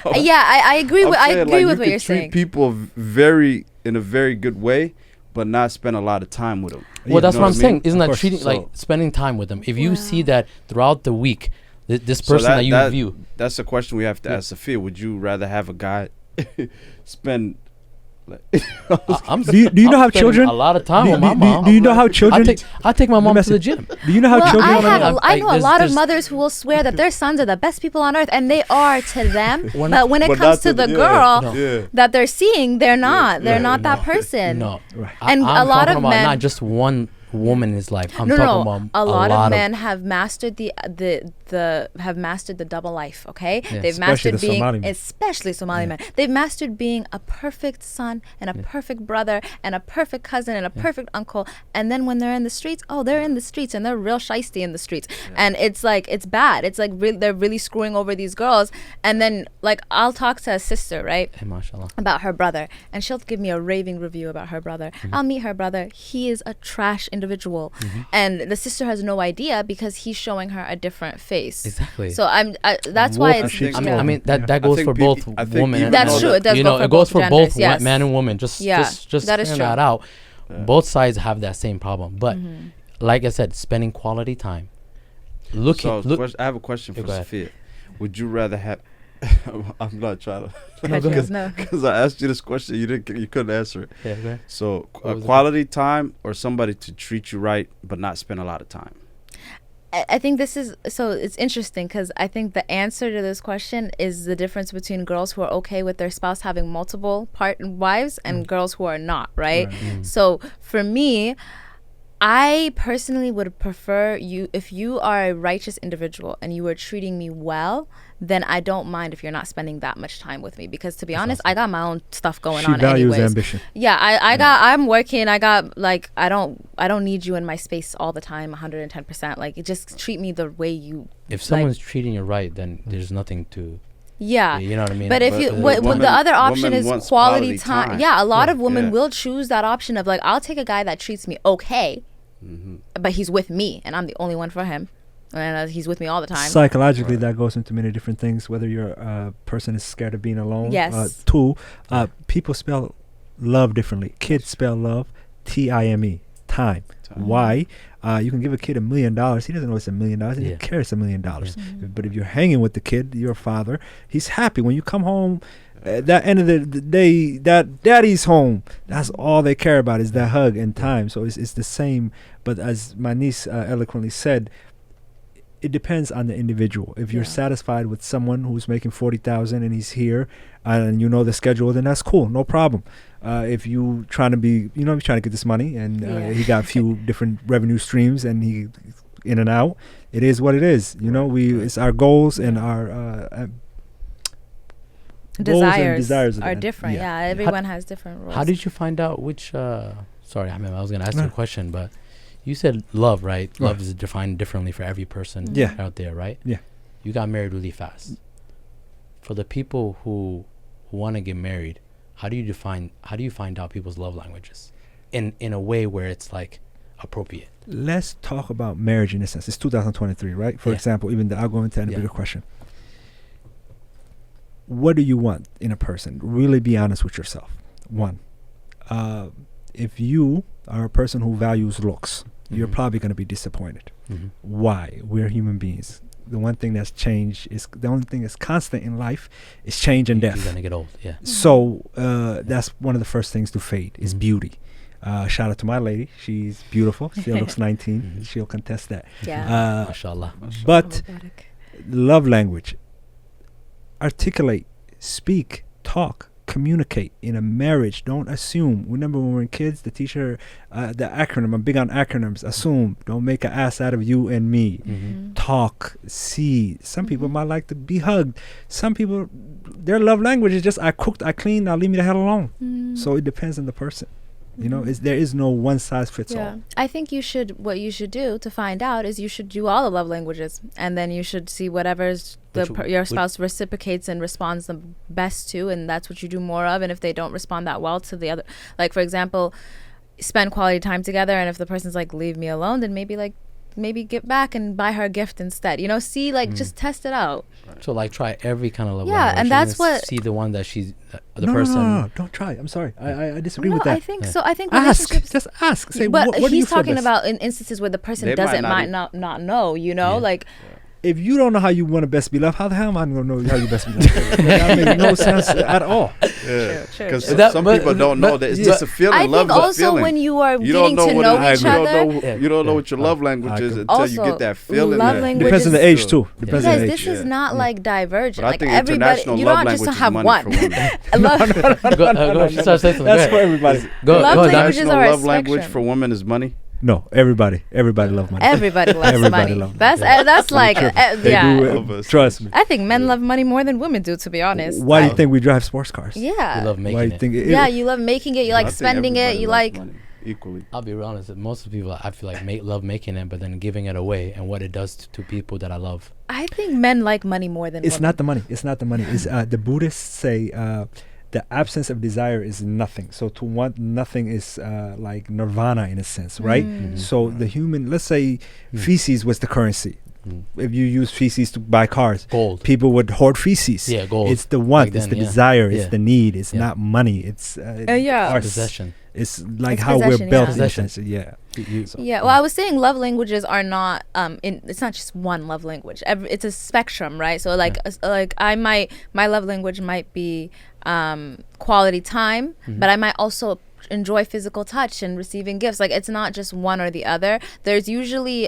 I agree with I'm saying, what you're treat saying. people in a very good way, but not spend a lot of time with them. Well, that's You know what I'm I mean? saying. Isn't Of that course. treating like spending time with them? If you see that throughout the week, this person that you view. That's a question we have to ask Safia. Would you rather have a guy spend? Do you know how children? A lot of time with my mom. Do you know how children? I take my mom to the gym. Do you know how children? I know a lot of mothers who will swear that their sons are the best people on earth, and they are to them. But when it comes to the girl that they're seeing, they're not. They're not that person. No. And I'm a lot talking of about men. not just one woman is like. I'm No, talking about a lot of men have mastered the double life. Okay, they've mastered being, especially Somali men. They've mastered being a perfect son and a perfect brother and a perfect cousin and a perfect uncle. And then when they're in the streets, they're in the streets and they're real shiesty in the streets. And it's like it's bad. It's like they're really screwing over these girls. And then like I'll talk to a sister, right? Hey, mashallah. About her brother, and she'll give me a raving review about her brother. I'll meet her brother. He is a trash individual, and the sister has no idea because he's showing her a different face. Exactly. So that's why it's. I mean that goes for both women. That's true. It does go for it goes both for both genders, man and woman. Just that is true. that out. Both sides have that same problem, but like I said, spending quality time. I have a question for Safia. Would you rather have? I'm not trying to. Because I asked you this question, you couldn't answer it. Yeah, okay. So, quality time or somebody to treat you right but not spend a lot of time? I think it's interesting because I think the answer to this question is the difference between girls who are okay with their spouse having multiple wives and girls who are not, right? So for me, I personally would prefer if you are a righteous individual and you are treating me well, then I don't mind if you're not spending that much time with me, because to be honest, I got my own stuff going on anyways. She values ambition. Yeah, I'm working. I don't need you in my space all the time, 110%. Like, just treat me the way you. If someone's treating you right, then there's nothing to Yeah. You know what I mean? But if the other option is quality time. Yeah, a lot of women will choose that option of like, I'll take a guy that treats me okay, but he's with me and I'm the only one for him. And he's with me all the time. Psychologically, that goes into many different things. Whether your person is scared of being alone. Yes. People spell love differently. Kids spell love TIME, time. Why? You can give a kid $1 million. He doesn't know it's $1 million. He doesn't care it's $1 million. But if you're hanging with the kid, your father, he's happy when you come home. At the end of the day, that daddy's home. That's all they care about is that hug and time. So it's the same. But as my niece eloquently said, it depends on the individual. If you're satisfied with someone who's making $40,000 and he's here, and you know the schedule, then that's cool, no problem. If you trying to be, you're trying to get this money, and he got a few different revenue streams, and he in and out. It is what it is. It's our goals and our desires are different. Yeah, everyone has different roles. How did you find out which? Sorry, I was going to ask you a question, but. You said love, right? Love is defined differently for every person out there, right? Yeah. You got married really fast. For the people who want to get married, how do you find out people's love languages in a way where it's like appropriate? Let's talk about marriage in a sense. It's 2023, right? For example, I'll go into a bigger question. What do you want in a person? Really be honest with yourself. One, if you are a person who values looks, you're probably going to be disappointed. Why? We're human beings. The one thing that's changed is the only thing that's constant in life is change and death. You're going to get old, yeah. So that's one of the first things to fade is beauty. Shout out to my lady. She's beautiful. She looks 19. She'll contest that. Yeah. Mashallah. But love language. Articulate, speak, talk. Communicate in a marriage. Don't assume. Remember when we were kids, the teacher, the acronym, I'm big on acronyms. Assume. Don't make an ass out of you and me. Talk. See. Some people might like to be hugged. Some people, their love language is just I cooked, I cleaned, now leave me the hell alone. So it depends on the person. There is no one size fits all. I think what you should do to find out is you should do all the love languages, and then you should see whatever's your spouse reciprocates and responds the best to, and that's what you do more of. And if they don't respond that well to the other, like for example, spend quality time together, and if the person's like leave me alone, then maybe get back and buy her a gift instead. See, just test it out. So try every kind of love. Yeah, and that's what. See the one that she's the no, person. No, don't try. I'm sorry, I disagree with that. I think so. I think relationships. Just ask. Say, but what do you he's feel talking best? about in instances where the person might not know. Like. If you don't know how you want to best be loved, how the hell am I going to know how you best be loved? That makes no sense at all. Yeah, because some people don't know that it's just a feeling. I think also when you are getting to know each other, you don't know what your love language is until you get that feeling. Love language depends on the age too. Depends on the age. This is not like divergent. But like everybody, you don't just have one. That's for everybody. Love languages are a love language for women is money. No, everybody love money. Everybody loves money. Love that's like trust me. I think men love money more than women do, to be honest. Why do you think we drive sports cars? Yeah, you love making it. You love making it. You like spending it. You like equally. I'll be real honest. Most of the people I feel like love making it, but then giving it away and what it does to people that I love. I think men like money more than it's women. not the money. It's not the money. It's the Buddhists say. The absence of desire is nothing. So to want nothing is like nirvana in a sense, right? So the human, let's say feces was the currency. If you use feces to buy cars, gold. People would hoard feces. Yeah, gold. It's the want, it's the desire, it's the need. It's not money. It's our possession. It's like it's how we're built. Yeah. Well, I was saying love languages are not. It's not just one love language. It's a spectrum, right? So like my love language might be quality time, but I might also enjoy physical touch and receiving gifts. Like it's not just one or the other. There's usually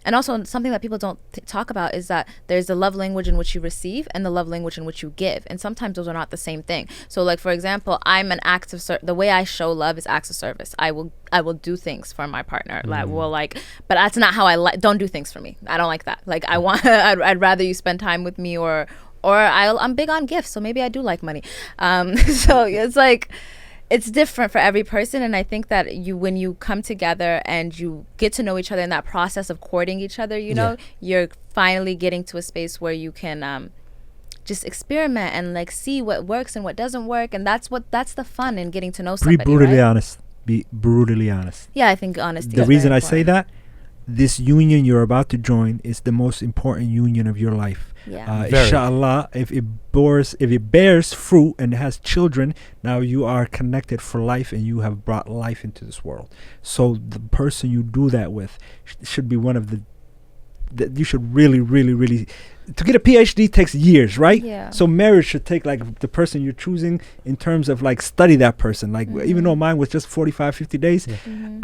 and also something that people don't talk about is that there's the love language in which you receive and the love language in which you give, and sometimes those are not the same thing. So like for example, I'm an act of the way I show love is acts of service. I will do things for my partner. But that's not how I don't do things for me. I don't like that. Like I'd rather you spend time with me or I'm big on gifts, so maybe I do like money. So it's like it's different for every person, and I think that when you come together and you get to know each other in that process of courting each other, you're finally getting to a space where you can just experiment and like see what works and what doesn't work, and that's the fun in getting to know somebody. Be brutally honest. Be brutally honest. Yeah, I think honesty. The reason I say that, this union you're about to join is the most important union of your life. Yeah. Inshallah, if it bears fruit and has children, now you are connected for life and you have brought life into this world. So the person you do that with should be one of the that you should really, really, really. To get a PhD takes years, right? Yeah. So marriage should take like the person you're choosing in terms of like study that person. Like even though mine was just 45, 50 days,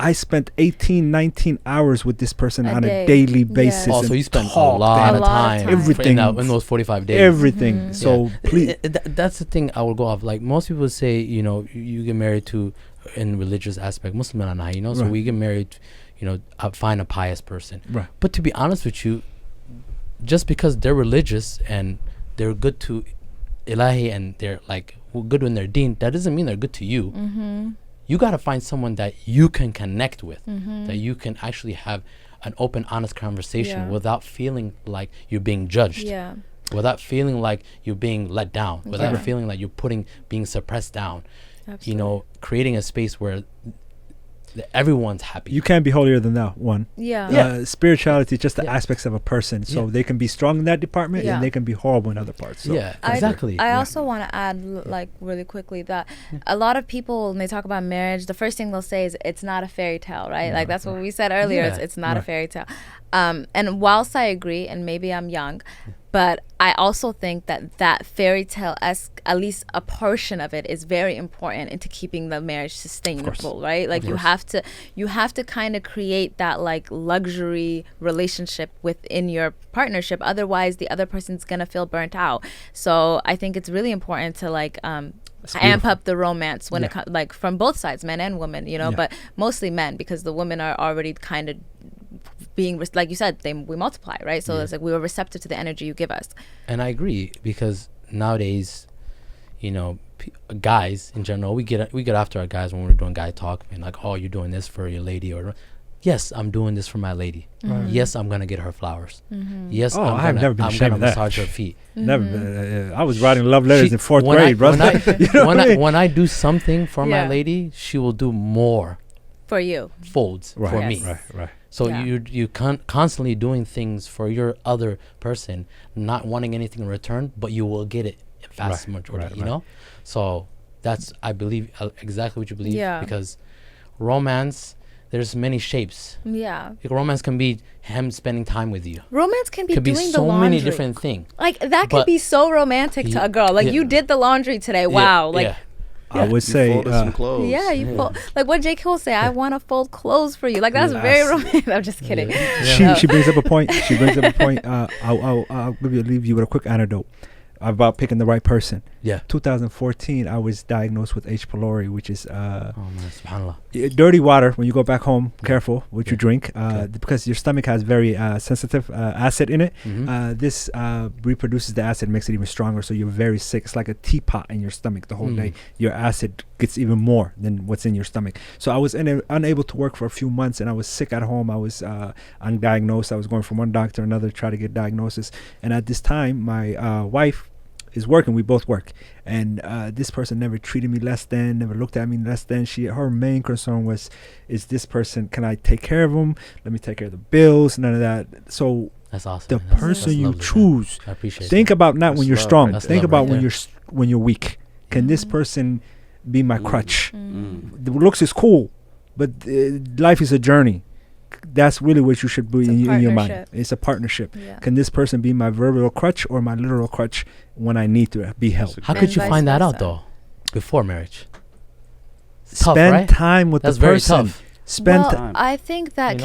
I spent 18, 19 hours with this person on a daily basis. Oh, so you spent a lot of time. Everything. In those 45 days. Everything. So please. That's the thing I will go off. Like most people say, you know, you get married to, in religious aspect, Muslim and I, you know, so we get married, you know, find a pious person. Right. But to be honest with you, just because they're religious and they're good to Ilahi and they're like good in their deen, that doesn't mean they're good to you. You got to find someone that you can connect with, that you can actually have an open, honest conversation without feeling like you're being judged, without feeling like you're being let down, without feeling like you're being suppressed down. Absolutely. You know, creating a space where everyone's happy. You can't be holier than that one. Spirituality is just the aspects of a person, so they can be strong in that department and they can be horrible in other parts. So. Exactly. I also want to add like really quickly that a lot of people, when they talk about marriage, the first thing they'll say is it's not a fairy tale, right? Like that's what we said earlier. It's not a fairy tale. And whilst I agree, and maybe I'm young, but I also think that fairy tale-esque, at least a portion of it, is very important into keeping the marriage sustainable, right? Like you have to kind of create that like luxury relationship within your partnership. Otherwise, the other person's gonna feel burnt out. So I think it's really important to like amp up the romance when it comes, like from both sides, men and women, you know, but mostly men, because the women are already kind of being like you said, we multiply, right? So it's like we were receptive to the energy you give us. And I agree, because nowadays, you know, guys in general, we get after our guys when we're doing guy talk, and like, oh, you're doing this for your lady, or yes, I'm doing this for my lady. Yes, I'm gonna get her flowers. Yes, I'm gonna massage her feet. Never. I was writing love letters in 4th grade, brother. When I do something for my lady, she will do more for you, folds for me. Right. So you constantly doing things for your other person, not wanting anything in return, but you will get it vast majority, you know? So that's, I believe, exactly what you believe. Because romance, there's many shapes. Like romance can be him spending time with you. Romance can be doing so the laundry. Many different things. Like that could be so romantic to a girl. Like you did the laundry today. Wow. I would say some clothes. You fold, like what J. Cole say, I want to fold clothes for you. Like that's very romantic. I'm just kidding. She brings up a point. I'll leave you with a quick anecdote about picking the right person. 2014, I was diagnosed with H. pylori, which is subhanallah, dirty water. When you go back home, careful what you drink, because your stomach has very sensitive acid in it. This reproduces the acid, makes it even stronger, so you're very sick. It's like a teapot in your stomach the whole day. Your acid gets even more than what's in your stomach. So I was unable to work for a few months, and I was sick at home. I was undiagnosed. I was going from one doctor to another to try to get diagnosis. And at this time, my wife is working. We both work, and this person never treated me less than, never looked at me less than. Her main concern was, is this person, can I take care of him? Let me take care of the bills. None of that. So that's awesome. The person you choose, I appreciate think about not when you're strong. Think about when you're weak. Can this person be my crutch? The looks is cool, but life is a journey. That's really what you should be in your mind. It's a partnership. Can this person be my verbal crutch or my literal crutch when I need to be helped? How could you find that out though before marriage? Spend time with the person. That's very tough. Spend time. I think that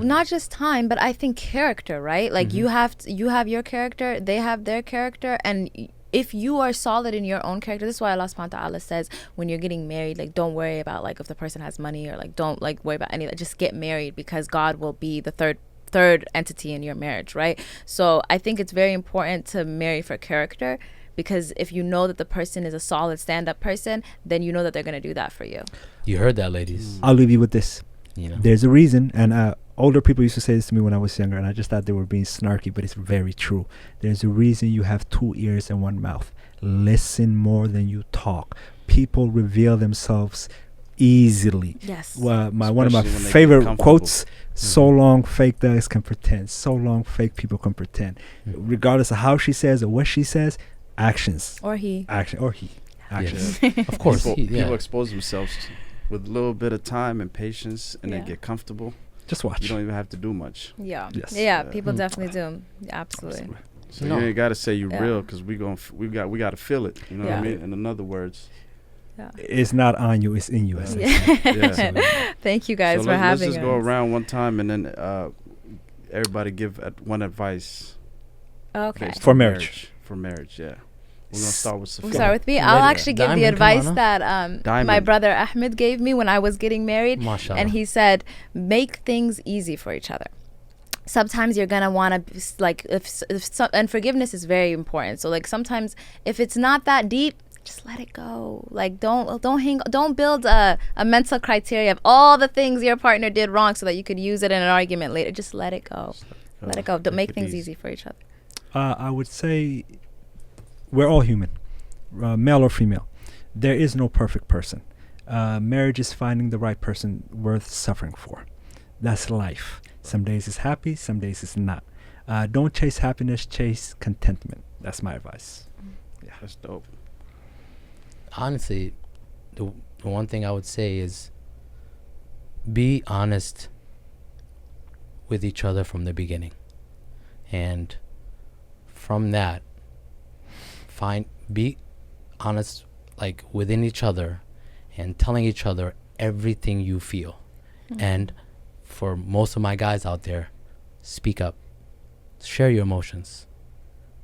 not just time, but I think character, right? Like you have your character, they have their character, and if you are solid in your own character, this is why Allah subhanahu wa ta'ala says when you're getting married, like don't worry about like if the person has money, or like don't like worry about any of that. Just get married, because God will be the third entity in your marriage, right? So I think it's very important to marry for character, because if you know that the person is a solid stand-up person, then you know that they're going to do that for you. You heard that, ladies. I'll leave you with this. There's a reason, and older people used to say this to me when I was younger, and I just thought they were being snarky, but it's very true. There's a reason you have 2 ears and 1 mouth. Listen more than you talk. People reveal themselves easily. Yes. One of my favorite quotes, so long fake thugs can pretend. So long fake people can pretend. Regardless of how she says or what she says, actions. Or he. Actions. Yes. Of course. People expose themselves with a little bit of time and patience, and they get comfortable. Just watch. You don't even have to do much. Yeah. Yes. Yeah, people definitely do. Absolutely. So you ain't got to say you real, because we got to feel it. You know what I mean? In other words. Yeah. It's not on you, it's in you. Thank you guys for having us. Let's just go around one time, and then everybody give one advice. Okay. For marriage. For marriage, yeah. We're going to start with Safia. We'll start with me. I'll actually give the advice that my brother Ahmed gave me when I was getting married. Mashallah. And he said, make things easy for each other. Sometimes you're going to want to, like, and forgiveness is very important. So, like, sometimes if it's not that deep, just let it go. Like, don't build a mental criteria of all the things your partner did wrong so that you could use it in an argument later. Just let it go. Let it go. Don't make things easy for each other. I would say we're all human, male or female. There is no perfect person. Marriage is finding the right person worth suffering for. That's life. Some days it's happy, some days it's not. Don't chase happiness, chase contentment. That's my advice. Yeah, that's dope. Honestly, the one thing I would say is be honest with each other from the beginning. And from that, be honest, like, within each other, and telling each other everything you feel. And for most of my guys out there, speak up, share your emotions,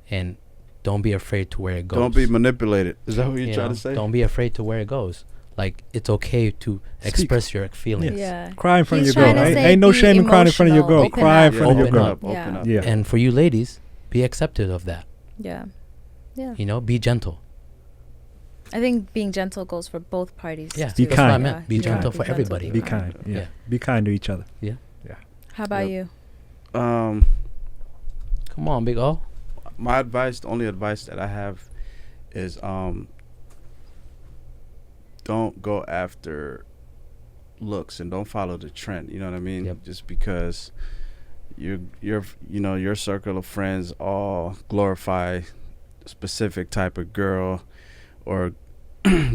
and don't be afraid to where it goes. Don't be manipulated. Is that what you're trying to say? Don't be afraid to where it goes. Like, it's okay to express your feelings. Yes. Yeah. Cry in front of your girl. Ain't no shame in crying in front of your girl. Cry in front of your girl. Open up. Yeah. And for you ladies, be accepted of that. Yeah. Yeah. You know, be gentle. I think being gentle goes for both parties. Yeah. Be kind. What I meant. Be gentle for everybody. Be kind. Yeah. Be kind to each other. Yeah. Yeah. How about you? Come on, Big O. My advice, the only advice that I have is don't go after looks and don't follow the trend. You know what I mean? Yep. Just because your circle of friends all glorify a specific type of girl or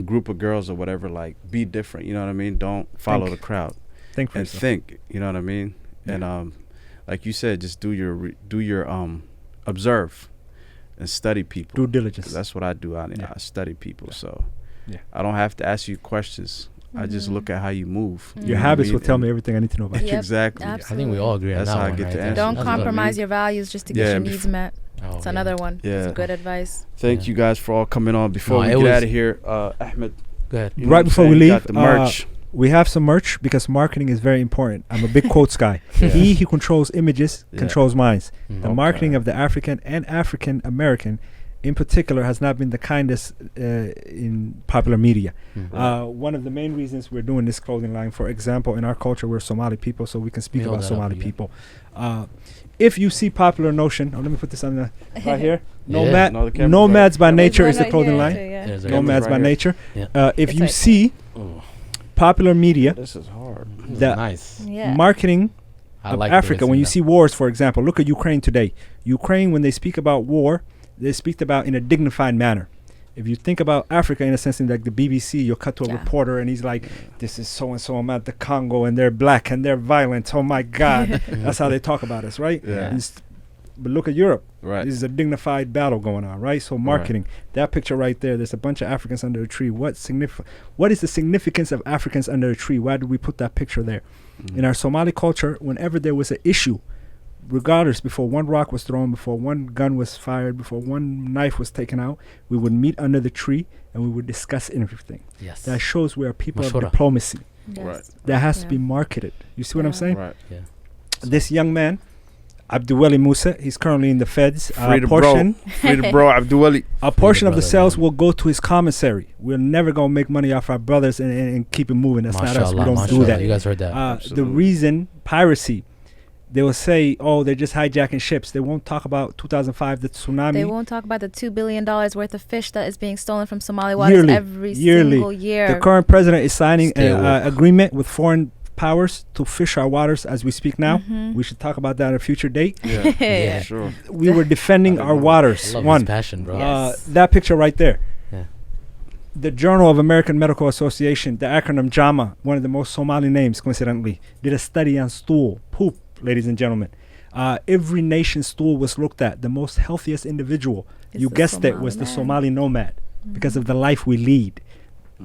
group of girls or whatever. Like, be different. You know what I mean? Don't follow the crowd. Think for yourself. Think. You know what I mean? Yeah. And like you said, just do your observe and study people. Due diligence. That's what I do. I study people. So I don't have to ask you questions. I just look at how you move. Your habits will tell me everything I need to know about you. Exactly. Absolutely. I think we all agree on that. That's how I one, get right? to answer. Don't compromise your values just to get your needs met. Oh, it's another one. Yeah. It's good advice. Thank you guys for all coming on. Before we get out of here, Ahmed. Go ahead. Right before we leave, got the merch. We have some merch because marketing is very important. I'm a big quotes guy. He who controls images controls minds. The marketing of the African and African American in particular has not been the kindest in popular media. One of the main reasons we're doing this clothing line, for example, in our culture, we're Somali people, so we can speak about Somali people. If you see popular notion, let me put this on the right here. Nomads by Nature is the clothing line. Nomads by Nature. If you see popular media, this is hard. The marketing of Africa, when you see wars, for example, look at Ukraine today. Ukraine, when they speak about war, they speak about in a dignified manner. If you think about Africa in a sense, in like the BBC, you'll cut to a reporter and he's like, this is so and so, I'm at the Congo and they're black and they're violent. Oh my God. That's how they talk about us, right? Yeah. But look at Europe. Right. This is a dignified battle going on, right? So marketing, that picture right there, there's a bunch of Africans under a tree. What is the significance of Africans under a tree? Why did we put that picture there? In our Somali culture, whenever there was an issue, regardless, before one rock was thrown, before one gun was fired, before one knife was taken out, we would meet under the tree and we would discuss everything. Yes. That shows we are people of diplomacy. Yes. Right. That has to be marketed. You see what I'm saying? Right. Yeah. This young man, Abdouali Musa, he's currently in the feds. Free the bro, Abdouali. A portion of the sales will go to his commissary. We're never going to make money off our brothers and keep it moving. That's not us. We don't do that. You guys heard that. The reason piracy They will say, "Oh, they're just hijacking ships." They won't talk about 2005, the tsunami. They won't talk about the $2 billion worth of fish that is being stolen from Somali waters every single year. The current president is signing an agreement with foreign powers to fish our waters as we speak now. We should talk about that at a future date. Yeah, sure. We were defending our waters. Love his passion, bro. Yes. That picture right there. Yeah. The Journal of American Medical Association, the acronym JAMA, one of the most Somali names, coincidentally, did a study on stool, poop, ladies and gentlemen. Every nation's stool was looked at. The most healthiest individual, you guessed it, was the Somali nomad because of the life we lead.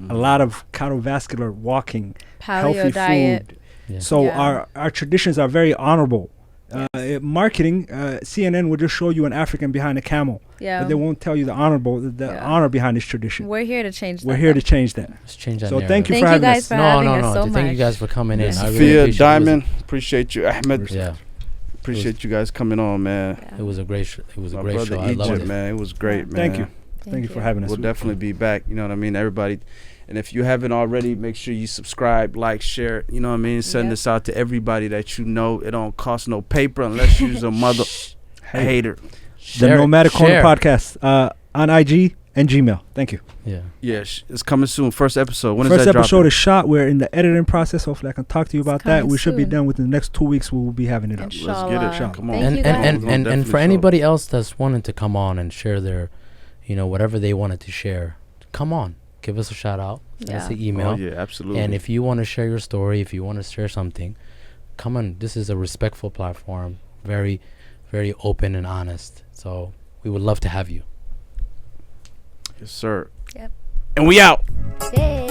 A lot of cardiovascular walking, healthy diet. food. Yeah. So our traditions are very honorable. Marketing, CNN will just show you an African behind a camel, but they won't tell you the honor behind this tradition. We're here to change that. We're here to change that. Let's change that. So narrative. thank you for having us. For having us so Thank much. you guys for coming in. I really Safia, appreciate Diamond, appreciate you. Ahmed, Yeah. appreciate you guys coming on, man. It was a great show. It was a My great brother show. I loved Egypt, it. man. It was great, man. Thank you. Thank you for having us. We'll definitely be back. You know what I mean? Everybody. And if you haven't already, make sure you subscribe, like, share. You know what I mean? Send this out to everybody that you know. It don't cost no paper unless you're a mother hater. The Nomadic Corner podcast on IG and Gmail. Thank you. Yeah. Yeah, it's coming soon. First episode. When is First that episode dropping? is shot. We're in the editing process. Hopefully I can talk to you about that. coming We should be soon. done within the next 2 weeks. We will be having it up. Inshallah. Let's get it. Come on. Thank you guys. And for anybody else that's wanting to come on and share their, whatever they wanted to share, come on. Give us a shout out. Send us an email. Oh, yeah, absolutely. And if you want to share your story, if you want to share something, come on. This is a respectful platform. Very, very open and honest. So we would love to have you. Yes, sir. Yep. And we out. Yay.